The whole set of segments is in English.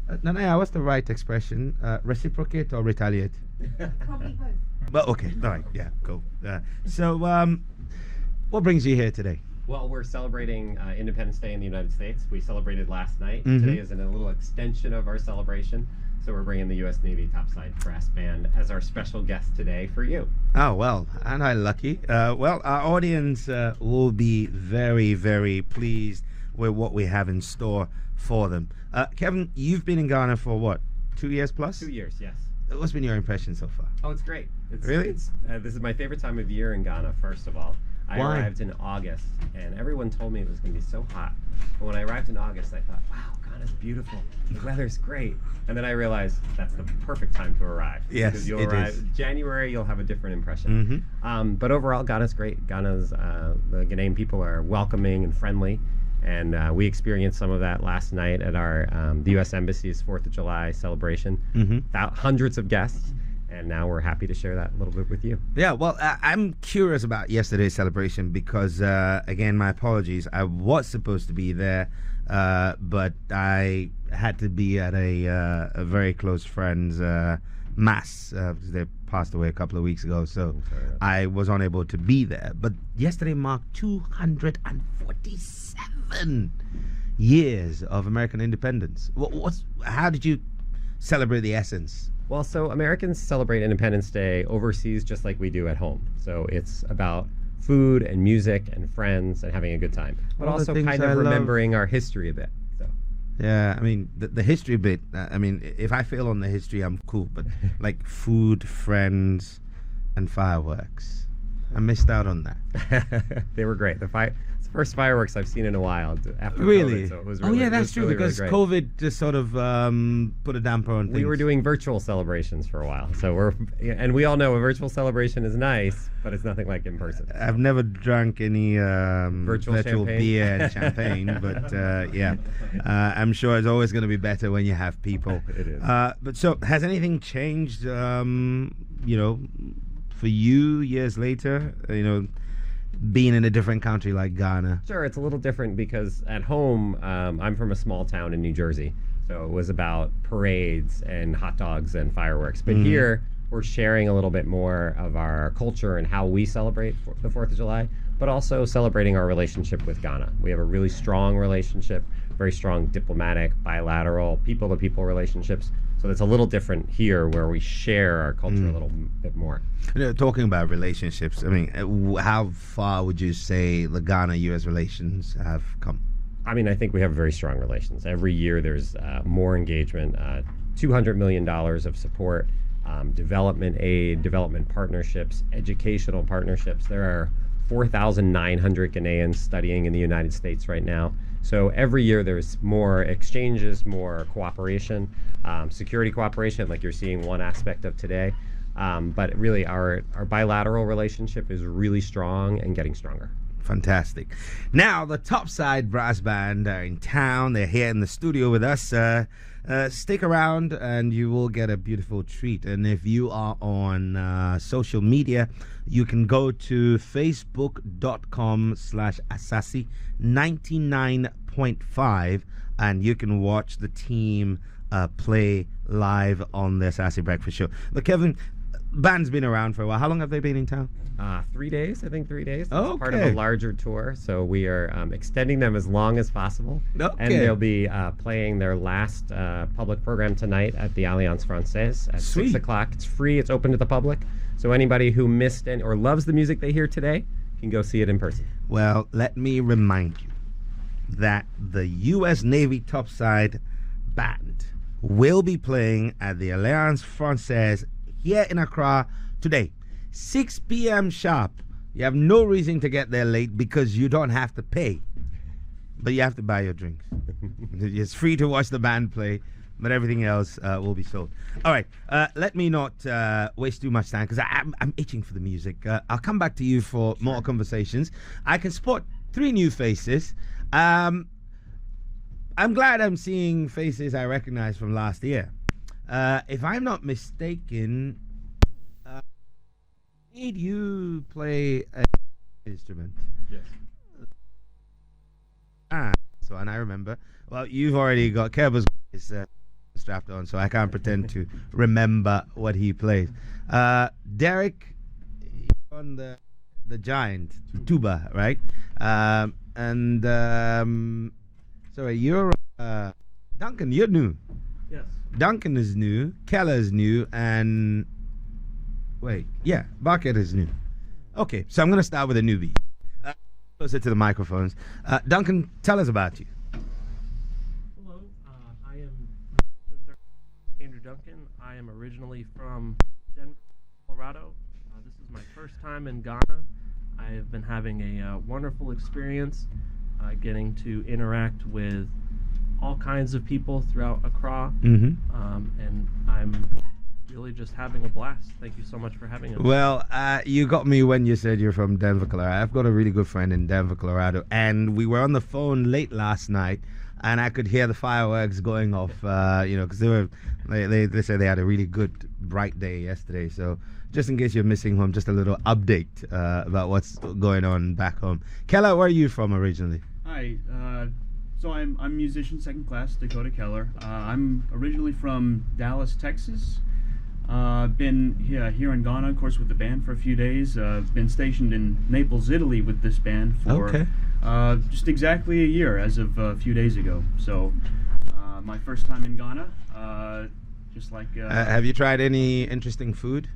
Nanaya, what's the right expression? Reciprocate or retaliate? Probably both. Well, okay. All right. Yeah, cool. What brings you here today? Well, we're celebrating Independence Day in the United States. We celebrated last night. Mhm. Today is a little extension of our celebration. So we're bringing the U.S. Navy Topside Brass Band as our special guest today for you. Oh, well, aren't I lucky? Well, our audience will be very, very pleased with what we have in store for them. Kevin, you've been in Ghana for what, 2 years plus? 2 years, yes. What's been your impression so far? Oh, it's great. Really? This is my favorite time of year in Ghana, first of all. I Why? arrived in August, and everyone told me it was going to be so hot. But when I arrived in August, I thought, wow, Ghana's beautiful. The weather's great. And then I realized that's the perfect time to arrive. Yes, because you'll it arrive is. January, you'll have a different impression. But overall, Ghana's great. The Ghanaian people are welcoming and friendly. And we experienced some of that last night at our the U.S. Embassy's 4th of July celebration. Hundreds of guests. And now we're happy to share that a little bit with you. Yeah, well, I'm curious about yesterday's celebration because, again, my apologies. I was supposed to be there, but I had to be at a very close friend's mass because they passed away a couple of weeks ago. So I was unable to be there. But yesterday marked 247 years of American independence. How did you celebrate the essence? Well, so Americans celebrate Independence Day overseas just like we do at home. So it's about food and music and friends and having a good time, but All the also things kind I of love. remembering our history a bit. So Yeah, I mean, the history bit, I mean, if I fail on the history, I'm cool. But like food, friends, and fireworks, I missed out on that. they were great. It's the first fireworks I've seen in a while after Really? COVID, so it was Oh, really, yeah, it that's was true really, because really great. COVID just sort of put a damper on things. We were doing virtual celebrations for a while, so and we all know a virtual celebration is nice, but it's nothing like in person. I've never drunk any Virtual champagne? beer and champagne, but yeah, I'm sure it's always going to be better when you have people. It is. But so, has anything changed? For you years later, being in a different country like Ghana. Sure, it's a little different because at home, I'm from a small town in New Jersey, so it was about parades and hot dogs and fireworks. But here, we're sharing a little bit more of our culture and how we celebrate the 4th of July, but also celebrating our relationship with Ghana. We have a really strong relationship, very strong diplomatic, bilateral, people-to-people relationships. So it's a little different here where we share our culture a little bit more. Talking about relationships, I mean, how far would you say the Ghana-U.S. relations have come? I mean, I think we have very strong relations. Every year there's more engagement, $200 million of support, development aid, development partnerships, educational partnerships. There are 4,900 Ghanaians studying in the United States right now. So every year there's more exchanges, more cooperation, security cooperation, like you're seeing one aspect of today. But really our bilateral relationship is really strong and getting stronger. Fantastic. Now, the Topside Brass Band are in town. They're here in the studio with us. Stick around and you will get a beautiful treat. And if you are on social media, you can go to facebook.com/Asasi99.5 and you can watch the team play live on the Asasi Breakfast Show. But Kevin, band's been around for a while. How long have they been in town? 3 days, I think 3 days. Oh, It's part of a larger tour, so we are extending them as long as possible. Okay. And they'll be playing their last public program tonight at the Alliance Francaise at Sweet. 6 o'clock. It's free, it's open to the public. So anybody who missed or loves the music they hear today can go see it in person. Well, let me remind you that the U.S. Navy Topside Band will be playing at the Alliance Francaise here in Accra today, 6 p.m. sharp. You have no reason to get there late because you don't have to pay, but you have to buy your drinks. It's free to watch the band play, but everything else will be sold. All right, let me not waste too much time because I'm itching for the music. I'll come back to you for more conversations. I can spot 3 new faces. I'm glad I'm seeing faces I recognize from last year. If I'm not mistaken, did you play an instrument? Yes. And I remember. Well, you've already got Keba's strapped on, so I can't pretend to remember what he plays. Derek on the giant tuba, right? Sorry, you're Duncan. You're new. Yes. Duncan is new. Keller is new, and Bucket is new. Okay, so I'm gonna start with a newbie. Closer to the microphones. Duncan, tell us about you. Hello, I am Andrew Duncan. I am originally from Denver, Colorado. This is my first time in Ghana. I have been having a wonderful experience getting to interact with all kinds of people throughout Accra, and I'm really just having a blast. Thank you so much for having us. Well, you got me when you said you're from Denver, Colorado. I've got a really good friend in Denver, Colorado, and we were on the phone late last night, and I could hear the fireworks going off. Because they said they had a really good, bright day yesterday. So just in case you're missing home, just a little update about what's going on back home. Keller, where are you from originally? Hi. So I'm musician second class, Dakota Keller. I'm originally from Dallas, Texas. Been here in Ghana, of course, with the band for a few days. Been stationed in Naples, Italy with this band for just exactly a year as of a few days ago. So my first time in Ghana. Have you tried any interesting food?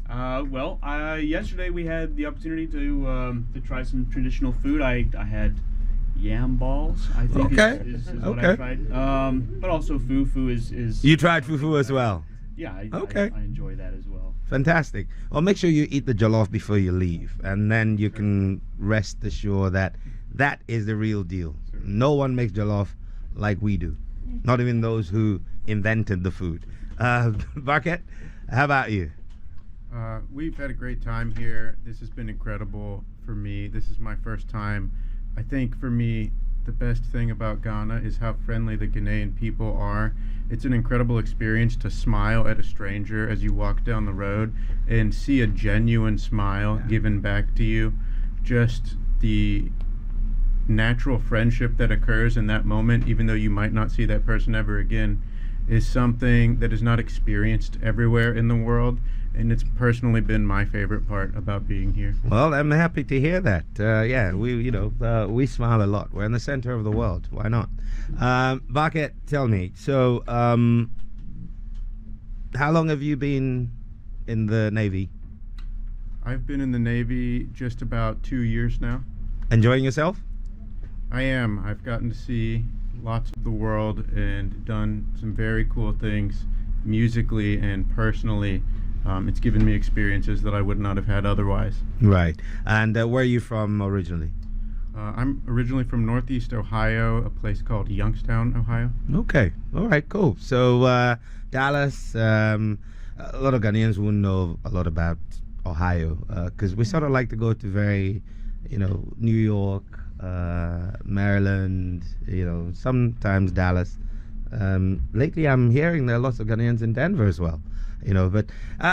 Yesterday we had the opportunity to try some traditional food. I had yam balls, I think is what I tried. But also fufu is... You tried fufu as well? Yeah, I enjoy that as well. Fantastic. Well, make sure you eat the jollof before you leave, and then you can rest assured that that is the real deal. Sure. No one makes jollof like we do. Not even those who invented the food. Barket, how about you? We've had a great time here. This has been incredible for me. This is my first time. I think for me, the best thing about Ghana is how friendly the Ghanaian people are. It's an incredible experience to smile at a stranger as you walk down the road and see a genuine smile given back to you. Just the natural friendship that occurs in that moment, even though you might not see that person ever again, is something that is not experienced everywhere in the world. And it's personally been my favorite part about being here. Well, I'm happy to hear that. We smile a lot. We're in the center of the world. Why not? Barket, tell me. So, how long have you been in the Navy? I've been in the Navy just about 2 years now. Enjoying yourself? I am. I've gotten to see lots of the world and done some very cool things musically and personally. It's given me experiences that I would not have had otherwise. Right. And where are you from originally? I'm originally from Northeast Ohio, a place called Youngstown, Ohio. Okay. All right, cool. So Dallas, a lot of Ghanaians wouldn't know a lot about Ohio because we sort of like to go to very, New York, Maryland, sometimes Dallas. Lately I'm hearing there are lots of Ghanaians in Denver as well.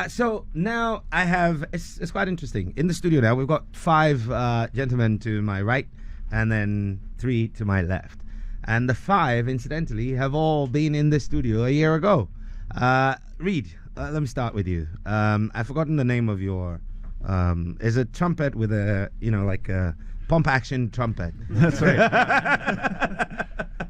So now I have, it's quite interesting. In the studio now, we've got 5 gentlemen to my right and then 3 to my left. And the 5, incidentally, have all been in the studio a year ago. Reed, let me start with you. I've forgotten the name of your, is a trumpet with a, like a pump action trumpet. That's right.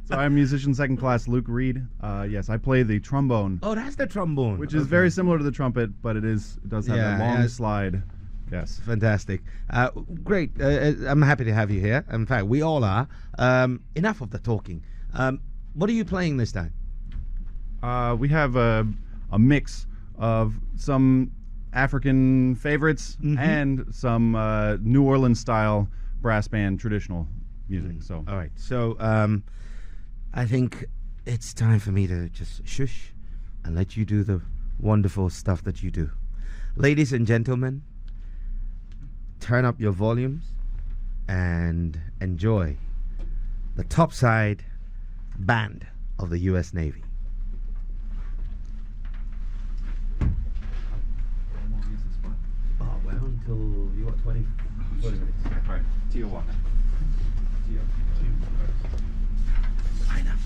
So I'm musician second class Luke Reed. Yes, I play the trombone. Oh, that's the trombone. Which is very similar to the trumpet, but it does have a long slide. Yes. Fantastic. Great. I'm happy to have you here. In fact, we all are. Enough of the talking. What are you playing this time? We have a mix of some African favorites and some New Orleans style brass band traditional music. So all right. So I think it's time for me to just shush and let you do the wonderful stuff that you do. Ladies and gentlemen, turn up your volumes and enjoy the Topside Band of the U.S. Navy. Well, until you got 20 minutes. All right, Tier 1. Fine enough.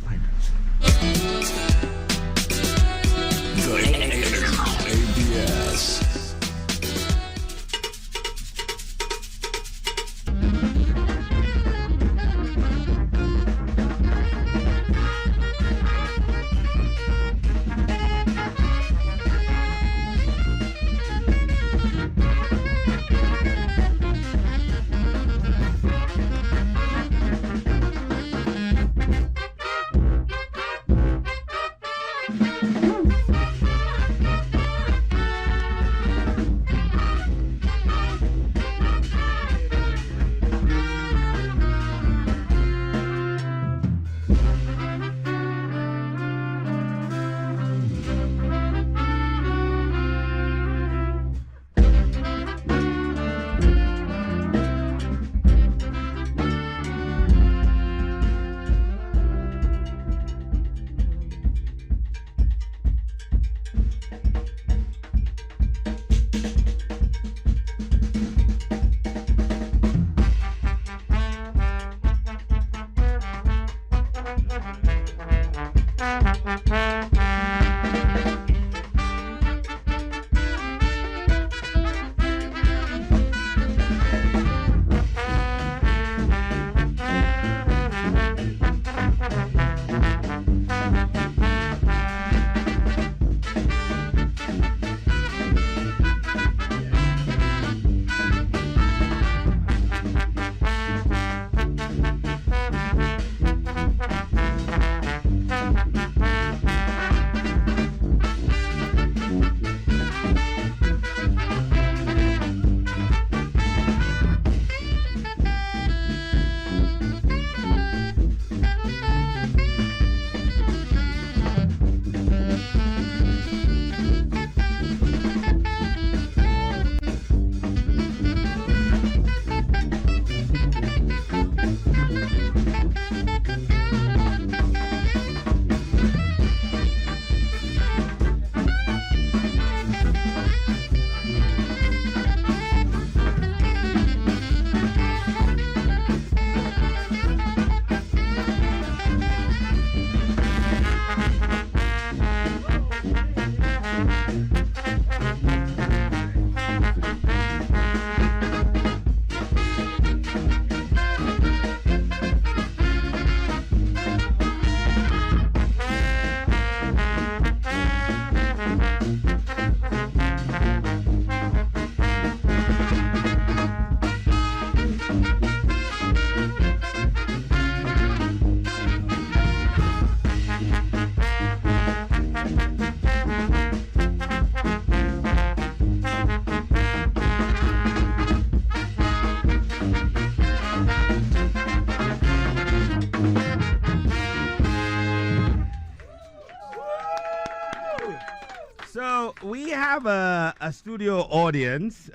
So we have a studio audience,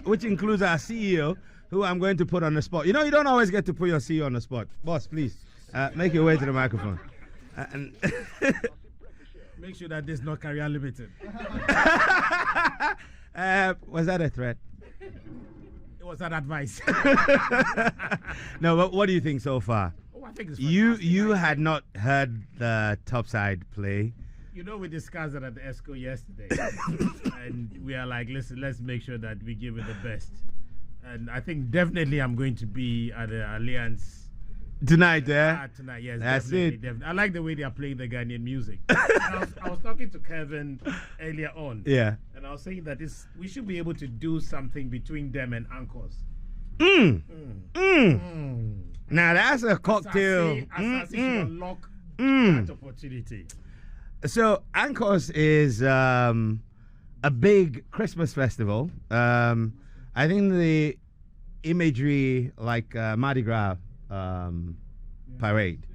which includes our CEO, who I'm going to put on the spot. You know, you don't always get to put your CEO on the spot. Boss, please, make your way to the microphone. And Make sure that this is not career limited. was that a threat? It was that advice. No, but what do you think so far? Oh, I think it's You fantastic. had not heard the Topside play. You know, we discussed it at the ESCO yesterday. And we are like, listen, let's make sure that we give it the best. And I think definitely I'm going to be at the Alliance Tonight, eh? tonight. Yes, That's definitely, it. definitely. I like the way they are playing the Ghanaian music. And I was talking to Kevin earlier on. Yeah. And I was saying that we should be able to do something between them and Anchors. Now that's a cocktail. Asasi should unlock Mm. that opportunity. So Ancos is a big Christmas festival. I think the imagery like Mardi Gras parade,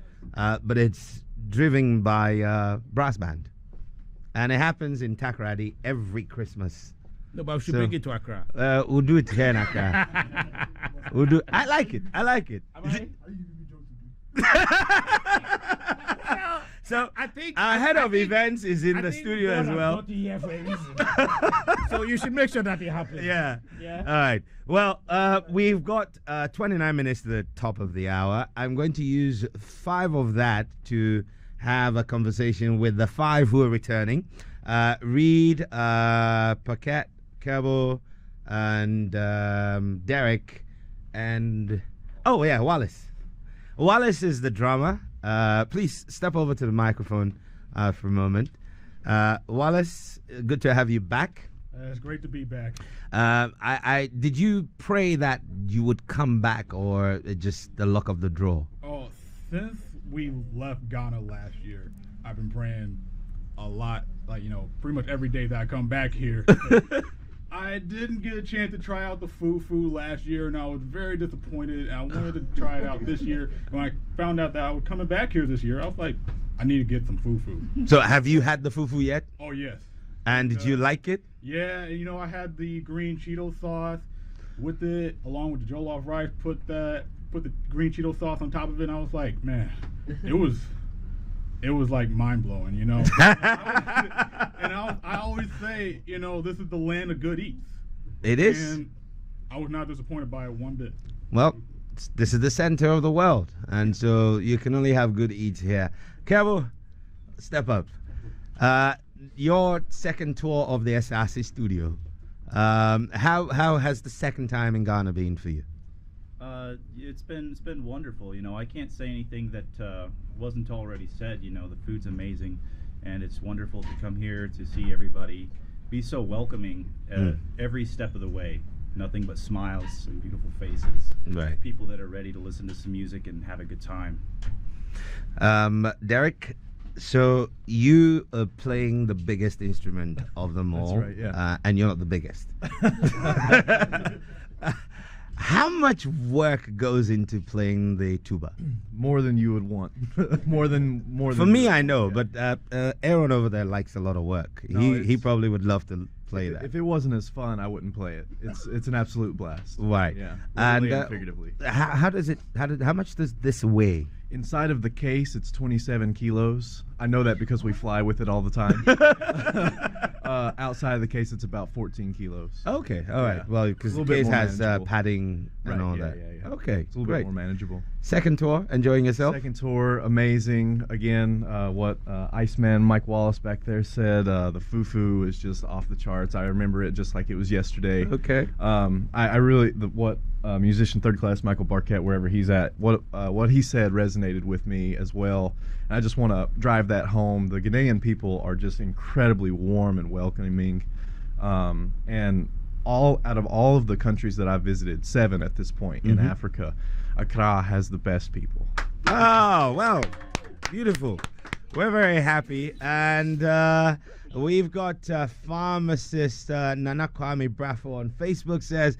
but it's driven by brass band, and it happens in Takoradi every Christmas. No, but we should So- bring it to Accra. We'll do it here in Accra. We'll do. I like it. I like it. So I think our head I of think- events is in I the think studio God as has well. got you here for a reason. So you should make sure that it happens. Yeah. Yeah. All right. Well, we've got 29 minutes to the top of the hour. I'm going to use 5 of that to have a conversation with the 5 who are returning. Reed, Paquette, Kerbal, and Derek, and Wallace. Wallace is the drummer. Please step over to the microphone for a moment. Wallace, good to have you back. It's great to be back. I did you pray that you would come back, or just the luck of the draw? Oh, since we left Ghana last year, I've been praying a lot, like, you know, pretty much every day that I come back here. I didn't get a chance to try out the fufu last year, and I was very disappointed. And I wanted to try it out this year. When I found out that I was coming back here this year, I was like, I need to get some fufu. So have you had the fufu yet? Oh, yes. And did you like it? Yeah, and, you know, I had the green Cheeto sauce with it, along with the jollof rice. Put the green Cheeto sauce on top of it, and I was like, man, it was like mind blowing, you know. And I always say, you know, this is the land of good eats. It is. And I was not disappointed by it one bit. Well, this is the center of the world, and so you can only have good eats here. Kevo, step up. Your second tour of the SRC studio. How has the second time in Ghana been for you? It's been wonderful. You know, I can't say anything that wasn't already said. You know, the food's amazing, and it's wonderful to come here to see everybody be so welcoming every step of the way. Nothing but smiles and beautiful faces. Right. People that are ready to listen to some music and have a good time. Derek, so you are playing the biggest instrument of them all. That's right, yeah. And you're not the biggest. How much work goes into playing the tuba? More than you would want. more than. For me, I know, but Aaron over there likes a lot of work. No, he probably would love to play that. If it wasn't as fun, I wouldn't play it. It's an absolute blast. Right. Yeah. And Literally and figuratively. How much does this weigh? Inside of the case, it's 27 kilos. I know that because we fly with it all the time. Outside of the case, it's about 14 kilos. Okay, all right. Yeah. Well, because It's a the little bit case more has manageable. padding and all Yeah, that. yeah. Okay, It's a little great. bit more manageable. Second tour, enjoying yourself? Second tour, amazing. Again, what Iceman Mike Wallace back there said, the fufu is just off the charts. I remember it just like it was yesterday. Okay. I really, what musician third class Michael Barquette, wherever he's at, what he said resonated with me as well. And I just want to drive that home. The Ghanaian people are just incredibly warm and welcoming. And out of all of the countries that I've visited, 7 at this point in Africa, Accra has the best people. Oh, well, beautiful. We're very happy. And we've got pharmacist Nana Kwame Brafo on Facebook says,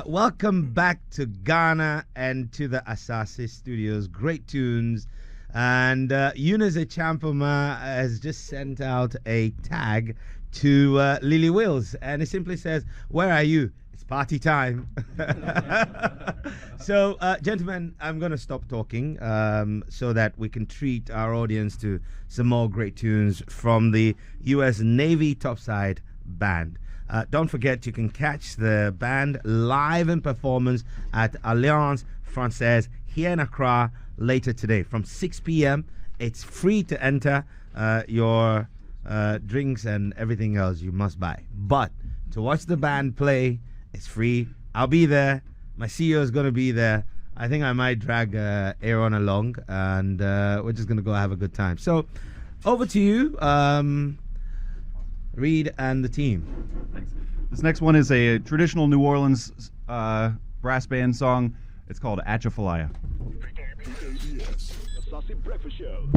welcome back to Ghana and to the Asase Studios. Great tunes. And Eunice Champoma has just sent out a tag to Lily Wills, and it simply says, where are you? It's party time. So, gentlemen, I'm going to stop talking so that we can treat our audience to some more great tunes from the U.S. Navy Topside Band. Don't forget, you can catch the band live in performance at Alliance Francaise here in Accra later today from 6 p.m. It's free to enter. Your drinks and everything else you must buy. But to watch the band play, it's free. I'll be there. My CEO is going to be there. I think I might drag Aaron along, and we're just going to go have a good time. So, over to you, Reed and the team. Thanks. This next one is a traditional New Orleans brass band song. It's called Atchafalaya. PKBS, the Saucy Breakfast Show.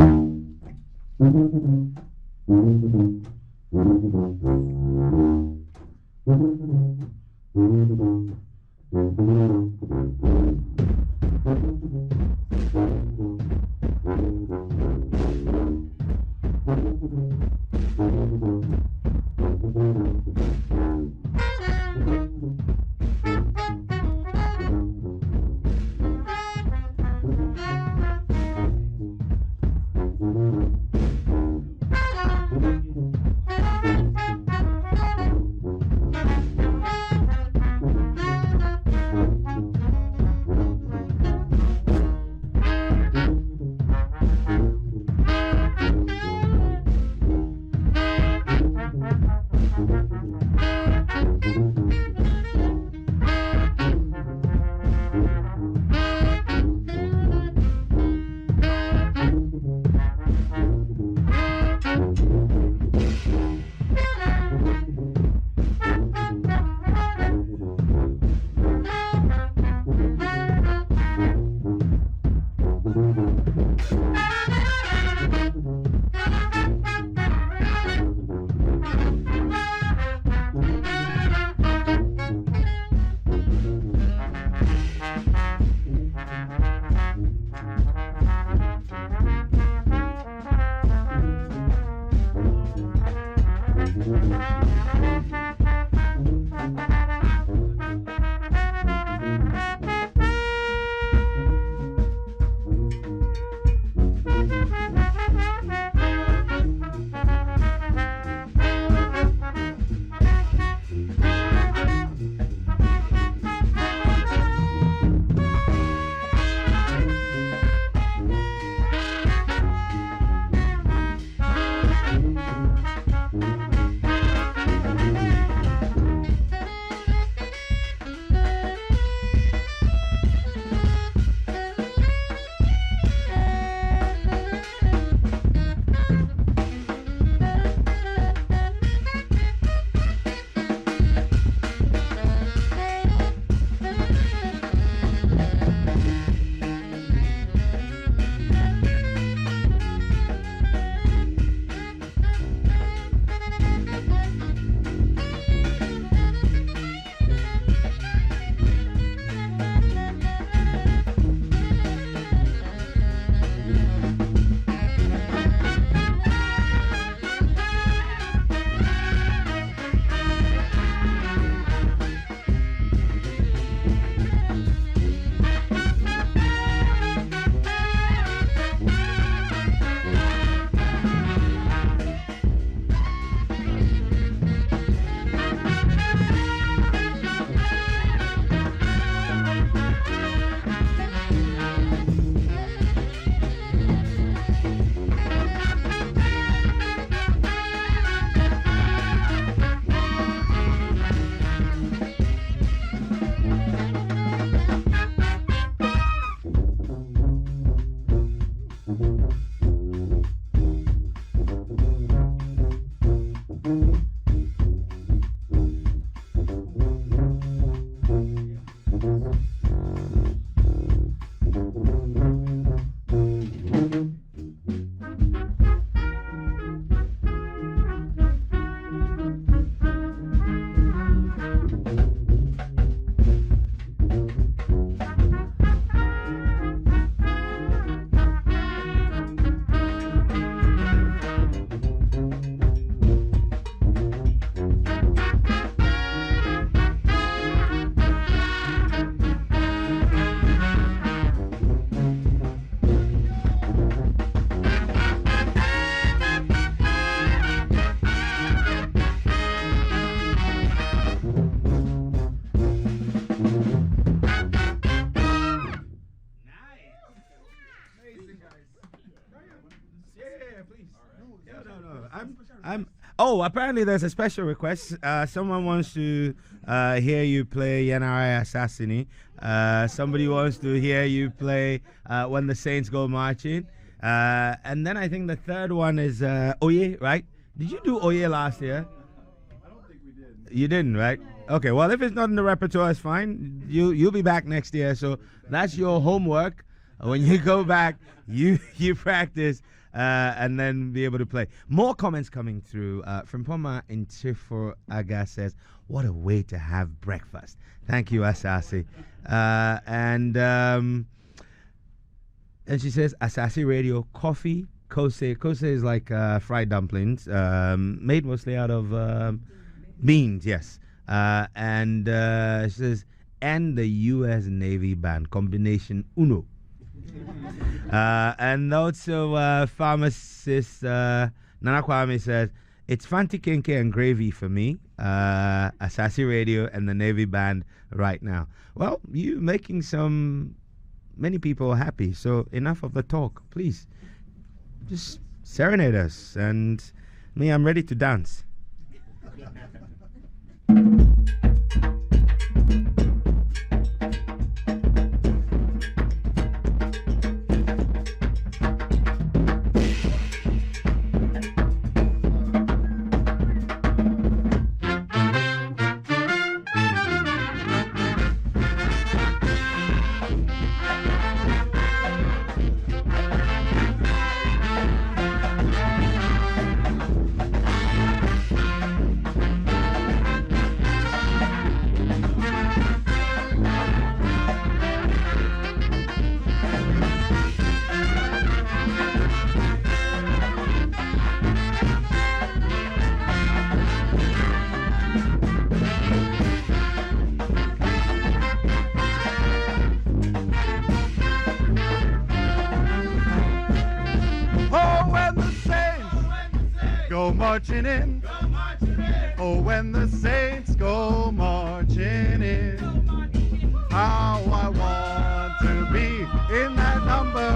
Oh, apparently there's a special request. Someone wants to hear you play Yanari Assassini. Somebody wants to hear you play When the Saints Go Marching. And then I think the third one is Oye, right? Did you do Oye last year? I don't think we did. You didn't, right? Okay, well, if it's not in the repertoire, it's fine. You'll be back next year. So that's your homework. When you go back, you practice and then be able to play. More comments coming through from Poma Intifo Aga says, what a way to have breakfast. Thank you, Asasi. And she says, Asasi Radio, coffee, kose. Kose is like fried dumplings, made mostly out of beans, yes. And she says, and the U.S. Navy band, combination uno. And also pharmacist Nana Kwame says, it's Fanti Kenke and gravy for me, Asasi Radio and the Navy band right now. Well, you making many people happy, so enough of the talk. Please, just serenade us, and me, I'm ready to dance. marching in. Oh, when the saints go marching in. How I want to be in that number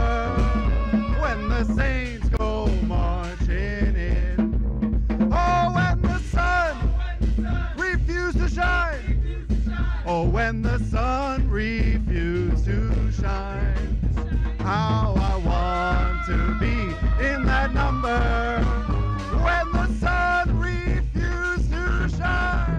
when the saints go marching in. Oh, when the sun refused to shine. Oh, when the sun refused to shine. How I want to be in that number when the sun refused to shine.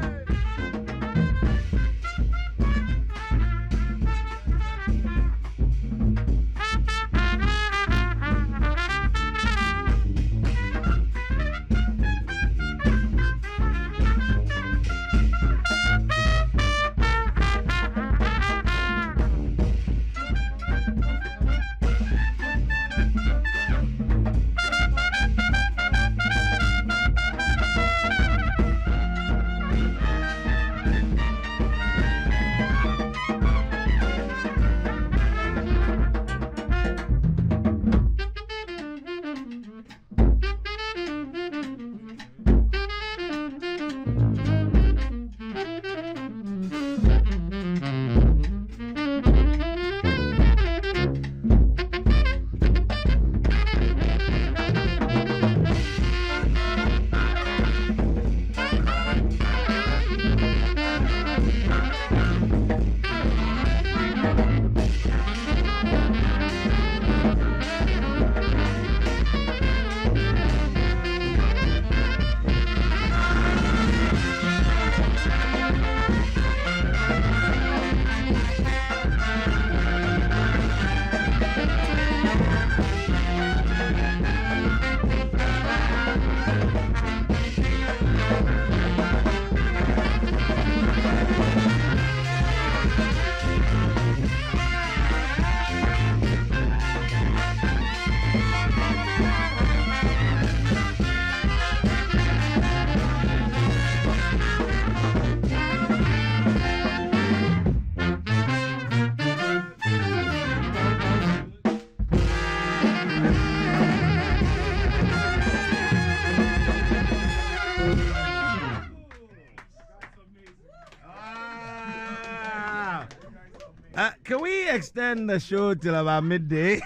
Can we extend the show till about midday?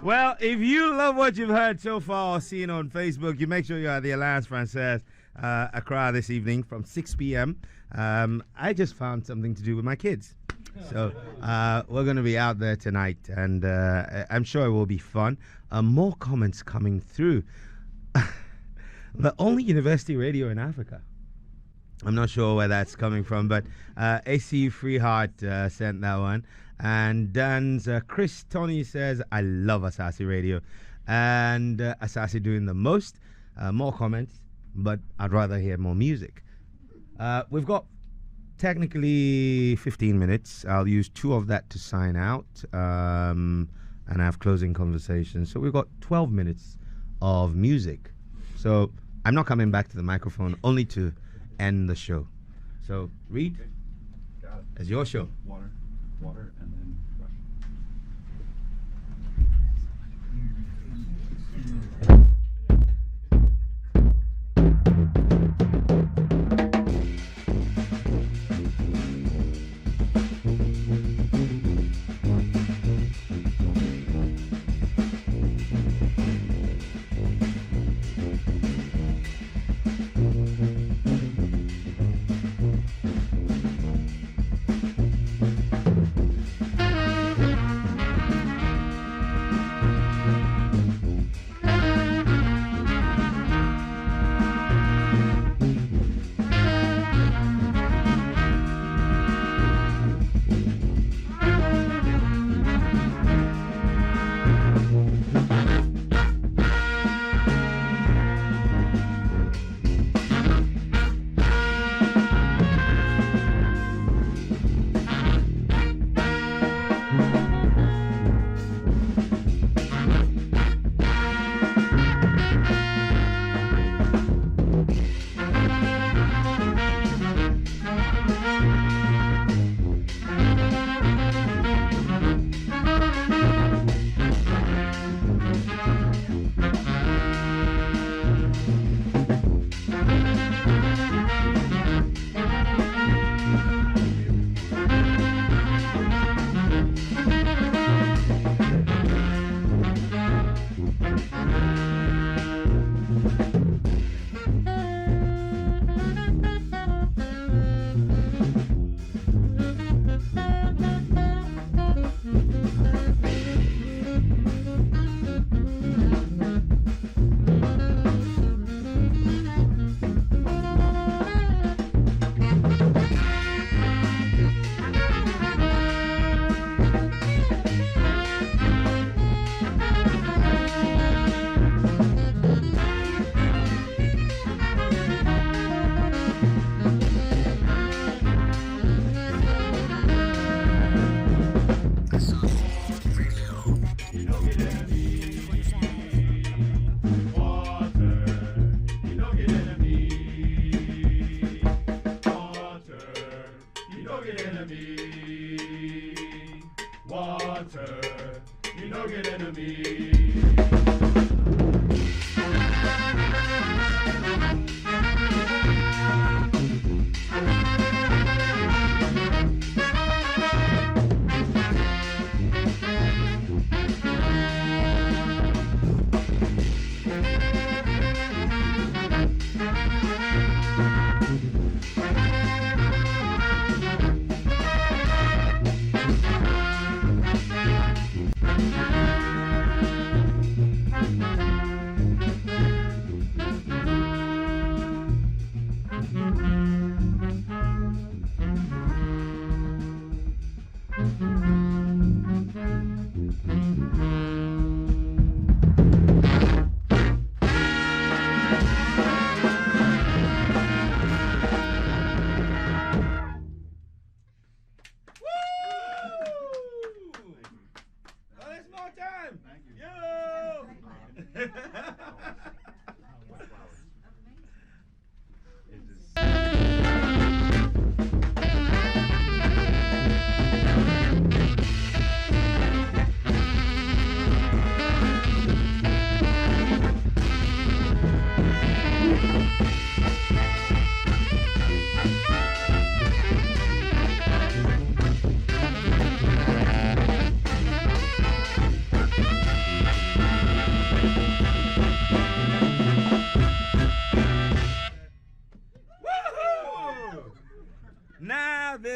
Well, if you love what you've heard so far or seen on Facebook, you make sure you're at the Alliance Francaise Accra this evening from 6 p.m. I just found something to do with my kids. So we're going to be out there tonight, and I'm sure it will be fun. More comments coming through. The only university radio in Africa. I'm not sure where that's coming from, but AC Freeheart sent that one. And Dan's Chris Tony says, I love Asasi Radio. And Asasi doing the most. More comments, but I'd rather hear more music. We've got technically 15 minutes. I'll use 2 of that to sign out and have closing conversations. So we've got 12 minutes of music. So I'm not coming back to the microphone, only to end the show. So, Reed, it's your show. Water, and then brush.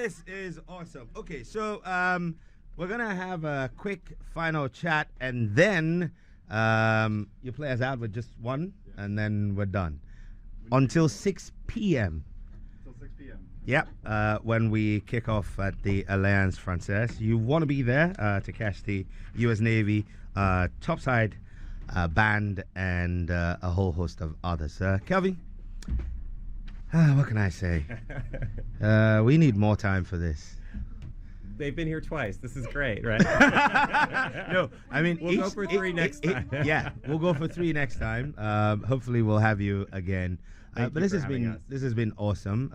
This is awesome. Okay, so we're gonna have a quick final chat, and then you play us out with just one, and then we're done until 6 p.m. Until 6 p.m. Yep, when we kick off at the Alliance Francaise. You want to be there to catch the U.S. Navy Topside band and a whole host of others. Kelvin, what can I say? We need more time for this. They've been here twice. This is great, right? No, I mean we'll go for 3 next time. Yeah, we'll go for 3 next time. Hopefully, we'll have you again. Thank But you this for has having been us. this has been awesome.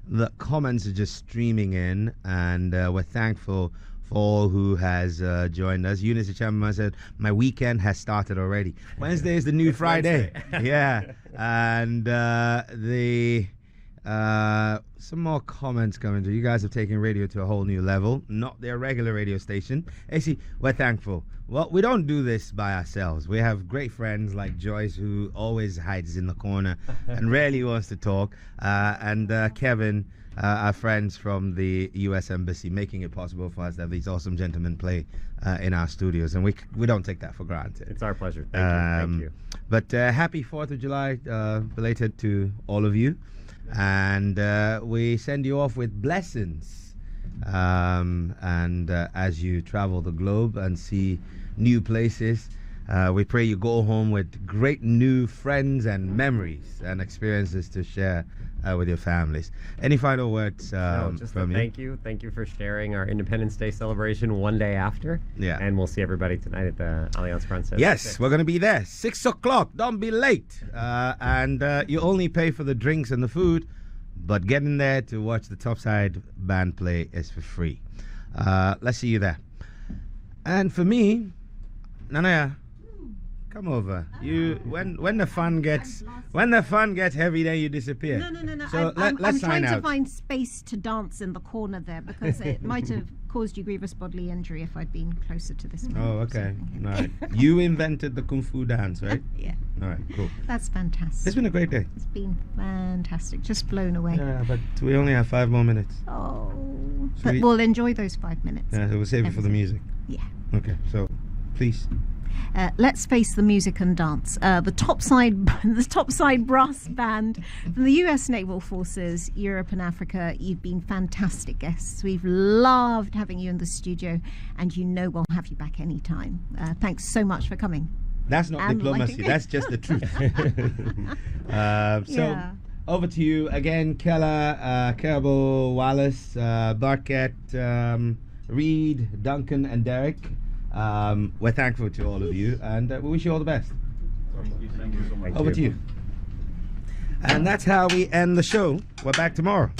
The comments are just streaming in, and we're thankful for all who has joined us. Eunice the Chamberlain said, "My weekend has started already. Wednesday is the new Friday." Yeah, and some more comments coming through. You guys have taken radio to a whole new level, not their regular radio station. Actually, we're thankful. Well, we don't do this by ourselves. We have great friends like Joyce, who always hides in the corner and rarely wants to talk, and Kevin, our friends from the U.S. Embassy, making it possible for us to have these awesome gentlemen play in our studios, and we don't take that for granted. It's our pleasure. Thank you. But happy 4th of July belated to all of you. And we send you off with blessings. And as you travel the globe and see new places, we pray you go home with great new friends and memories and experiences to share with your families. Any final words Just from you? Thank you for sharing our Independence Day celebration one day after. Yeah. And we'll see everybody tonight at the Alliance Francaise. Yes, we're going to be there. 6 o'clock. Don't be late. And you only pay for the drinks and the food, but getting there to watch the Topside band play is for free. Let's see you there. And for me, Nanaya, come over. You when the fun gets heavy, then you disappear. No. So I'm let's trying sign to out. find space to dance in the corner there because it might have caused you grievous bodily injury if I'd been closer to this. Oh, okay. All right. You invented the Kung Fu dance, right? Yeah. All right, cool. That's fantastic. It's been a great day. It's been fantastic. Just blown away. Yeah, but we only have 5 more minutes. Oh. So But we- we'll enjoy those 5 minutes. Yeah, so we'll save it for the music. Yeah. Okay, so please. Let's face the music and dance. The Topside brass band from the U.S. Naval Forces, Europe and Africa. You've been fantastic guests. We've loved having you in the studio, and you know we'll have you back anytime. Thanks so much for coming. That's not And diplomacy. lighting. That's just the truth. So Yeah. over to you again, Keller, Kerbal, Wallace, Barkett, Reed, Duncan, and Derek. We're thankful to all of you, and we wish you all the best. Thank you so much. Over to you. And that's how we end the show. We're back tomorrow.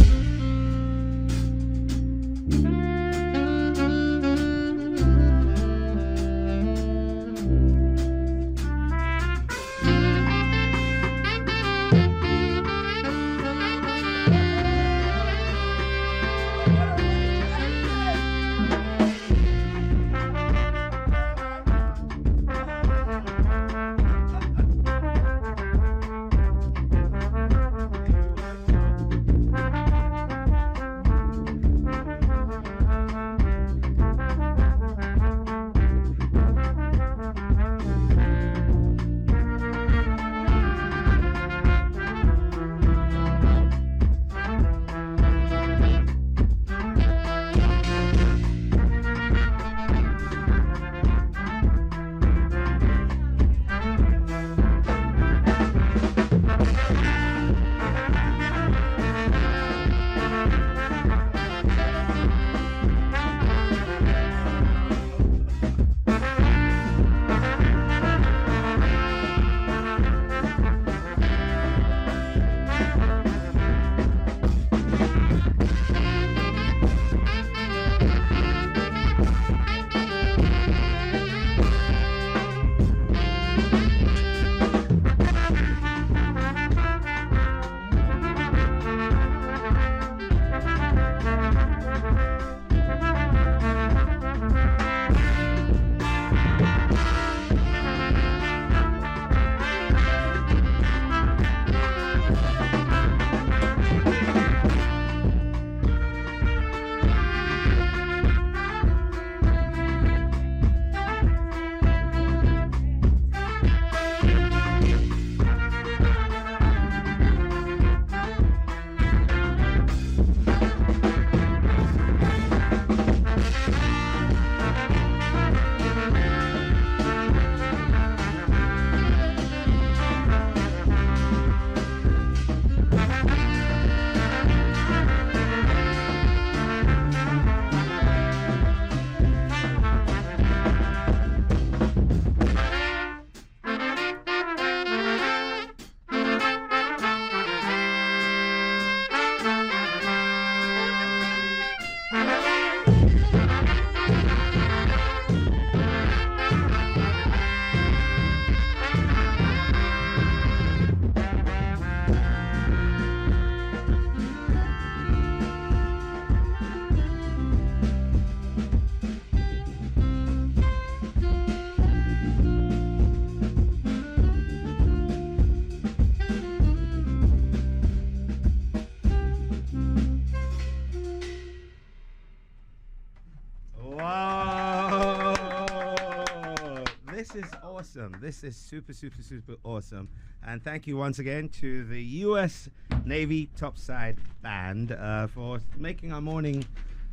awesome. This is super, super, super awesome. And thank you once again to the U.S. Navy Topside Band for making our morning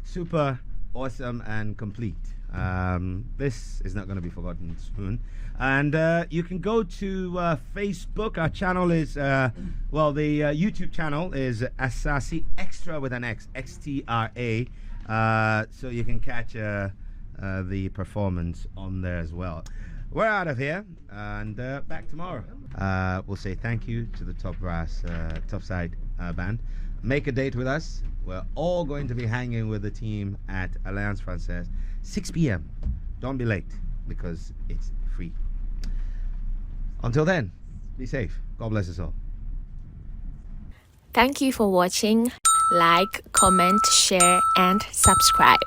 super awesome and complete. This is not going to be forgotten soon. And you can go to Facebook. Our channel is, the YouTube channel is Asasi Extra with an X, XTRA. So you can catch the performance on there as well. We're out of here and back tomorrow. We'll say thank you to the Topside Band. Make a date with us. We're all going to be hanging with the team at Alliance Française, 6 p.m. Don't be late because it's free. Until then, be safe. God bless us all. Thank you for watching. Like, comment, share, and subscribe.